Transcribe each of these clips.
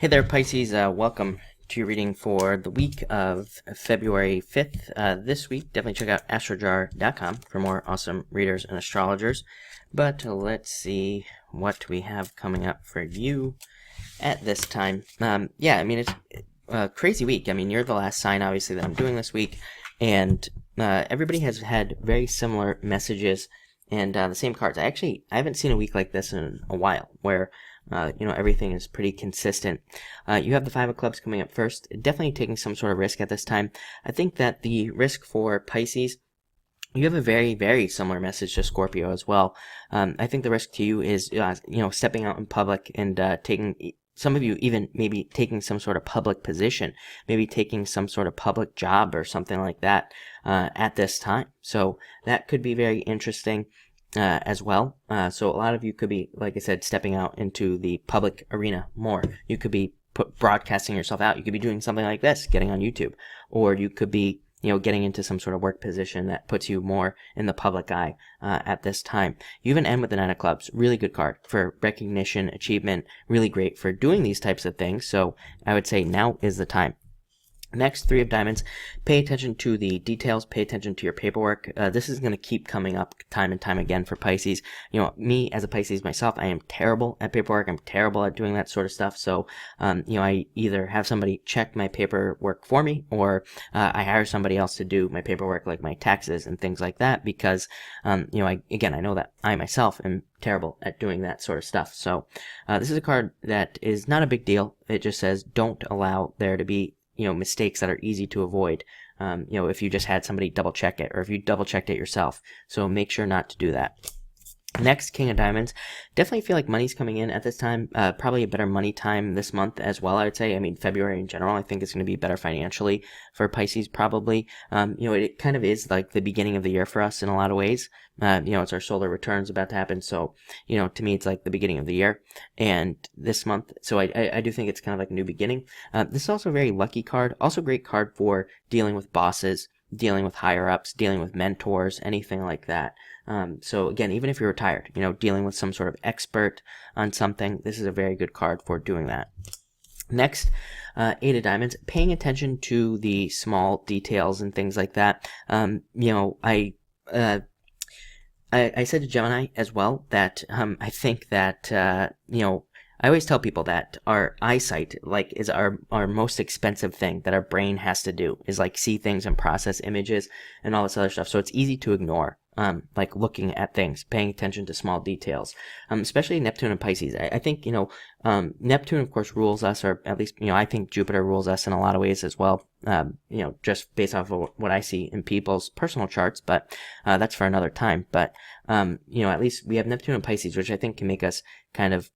Hey there, Pisces. Welcome to your reading for the week of February 5th. This week, definitely check out astrojar.com for more awesome readers and astrologers. But let's see what we have coming up for you at this time. It's a crazy week. I mean, you're the last sign, obviously, that I'm doing this week. And everybody has had very similar messages and the same cards. I haven't seen a week like this in a while, where everything is pretty consistent. You have the Five of Clubs coming up first. Definitely taking some sort of risk at this time. I think that the risk for Pisces, you have a very, very similar message to Scorpio as well. I think the risk to you is, stepping out in public and taking, some of you even maybe taking some sort of public position, maybe taking some sort of public job or something like that at this time. So that could be very interesting as well. So a lot of you could be, like I said, stepping out into the public arena more. You could be broadcasting yourself out. You could be doing something like this, getting on YouTube, or you could be, getting into some sort of work position that puts you more in the public eye at this time. You even end with the Nine of Clubs. Really good card for recognition, achievement, really great for doing these types of things. So I would say now is the time. Next, Three of Diamonds. Pay attention to the details. Pay attention to your paperwork. This is going to keep coming up time and time again for Pisces. Me as a Pisces myself, I am terrible at paperwork. I'm terrible at doing that sort of stuff. So, I either have somebody check my paperwork for me, or I hire somebody else to do my paperwork, like my taxes and things like that, because, I know that I myself am terrible at doing that sort of stuff. So, this is a card that is not a big deal. It just says don't allow there to be mistakes that are easy to avoid, if you just had somebody double check it, or if you double checked it yourself. So make sure not to do that. Next, King of Diamonds. Definitely feel like money's coming in at this time. Probably a better money time this month as well, I would say. I mean, February in general, I think it's going to be better financially for Pisces, probably. It kind of is like the beginning of the year for us in a lot of ways. It's our solar returns about to happen. So, to me, it's like the beginning of the year and this month. So I do think it's kind of like a new beginning. This is also a very lucky card. Also a great card for dealing with bosses, dealing with higher ups, dealing with mentors, anything like that. So again, even if you're retired, dealing with some sort of expert on something, this is a very good card for doing that. Next, Eight of Diamonds, paying attention to the small details and things like that. I said to Gemini as well that I think that I always tell people that our eyesight, is our most expensive thing that our brain has to do, is see things and process images and all this other stuff. So it's easy to ignore, looking at things, paying attention to small details, especially Neptune and Pisces. I think, Neptune, of course, rules us, or at least, I think Jupiter rules us in a lot of ways as well, just based off of what I see in people's personal charts, but that's for another time. But, at least we have Neptune and Pisces, which I think can make us kind of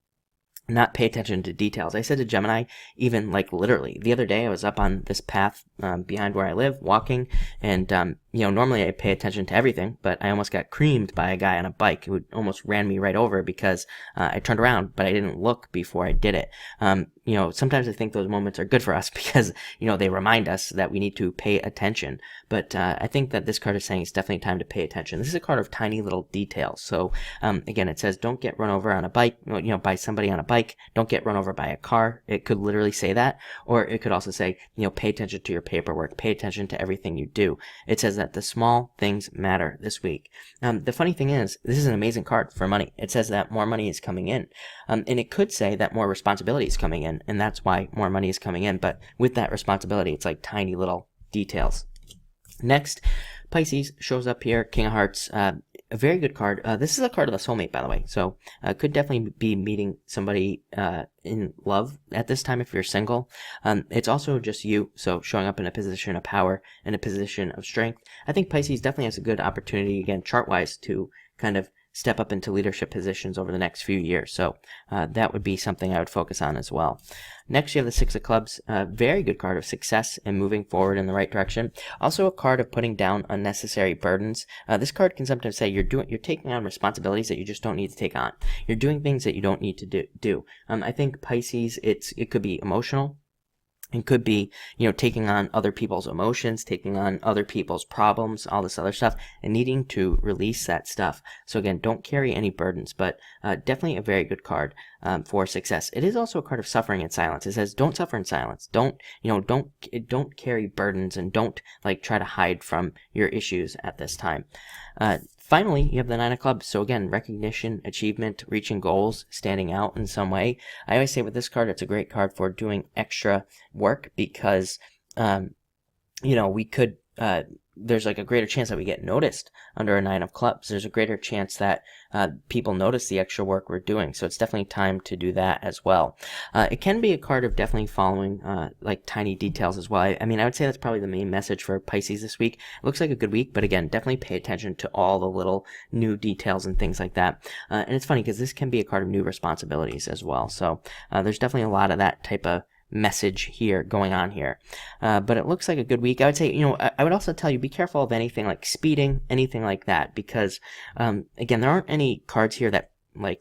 not pay attention to details. I said to Gemini, even literally, the other day I was up on this path behind where I live, walking, and normally I pay attention to everything, but I almost got creamed by a guy on a bike who almost ran me right over because I turned around, but I didn't look before I did it. Sometimes I think those moments are good for us because, they remind us that we need to pay attention. But I think that this card is saying it's definitely time to pay attention. This is a card of tiny little details. So, again, it says don't get run over on a bike, by somebody on a bike. Don't get run over by a car. It could literally say that. Or it could also say, pay attention to your paperwork. Pay attention to everything you do. It says that the small things matter this week. The funny thing is, this is an amazing card for money. It says that more money is coming in. And it could say that more responsibility is coming in, and that's why more money is coming in. But with that responsibility, it's like tiny little details. Next, Pisces shows up here, King of Hearts. A very good card. This is a card of the soulmate, by the way. So could definitely be meeting somebody in love at this time if you're single. It's also just you, so showing up in a position of power and a position of strength. I think Pisces definitely has a good opportunity, again, chart-wise, to kind of step up into leadership positions over the next few years. So that would be something I would focus on as well. Next, you have the Six of Clubs. Very good card of success and moving forward in the right direction. Also a card of putting down unnecessary burdens. This card can sometimes say you're taking on responsibilities that you just don't need to take on. You're doing things that you don't need to do. I think Pisces, it could be emotional. It could be, taking on other people's emotions, taking on other people's problems, all this other stuff, and needing to release that stuff. So again, don't carry any burdens, but definitely a very good card for success. It is also a card of suffering in silence. It says, don't suffer in silence. Don't carry burdens, and don't try to hide from your issues at this time. Finally, you have the Nine of Clubs. So again, recognition, achievement, reaching goals, standing out in some way. I always say with this card, it's a great card for doing extra work because, we could, there's a greater chance that we get noticed under a Nine of Clubs. There's a greater chance that people notice the extra work we're doing. So it's definitely time to do that as well. It can be a card of definitely following tiny details as well. I would say that's probably the main message for Pisces this week. It looks like a good week, but again, definitely pay attention to all the little new details and things like that. And it's funny because this can be a card of new responsibilities as well. So there's definitely a lot of that type of message here going on here, but it looks like a good week. I would say, I would also tell you, be careful of anything like speeding, anything like that, because again, there aren't any cards here that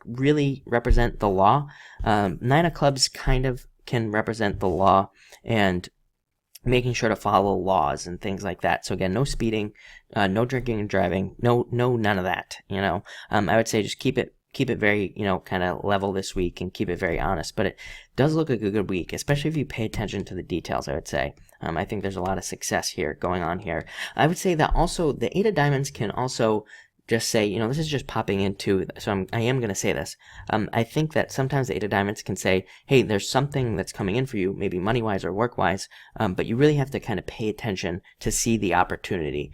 really represent the law. Nine of Clubs kind of can represent the law and making sure to follow laws and things like that. So again, no speeding, no drinking and driving, no none of that. I would say just keep it very, kind of level this week and keep it very honest. But it does look like a good week, especially if you pay attention to the details, I would say. I think there's a lot of success here going on here. I would say that also the Eight of Diamonds can also just say, this is just popping into, so I am going to say this. I think that sometimes the Eight of Diamonds can say, hey, there's something that's coming in for you, maybe money-wise or work-wise, but you really have to kind of pay attention to see the opportunity.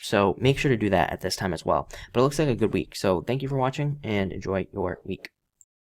So make sure to do that at this time as well. But it looks like a good week. So thank you for watching and enjoy your week.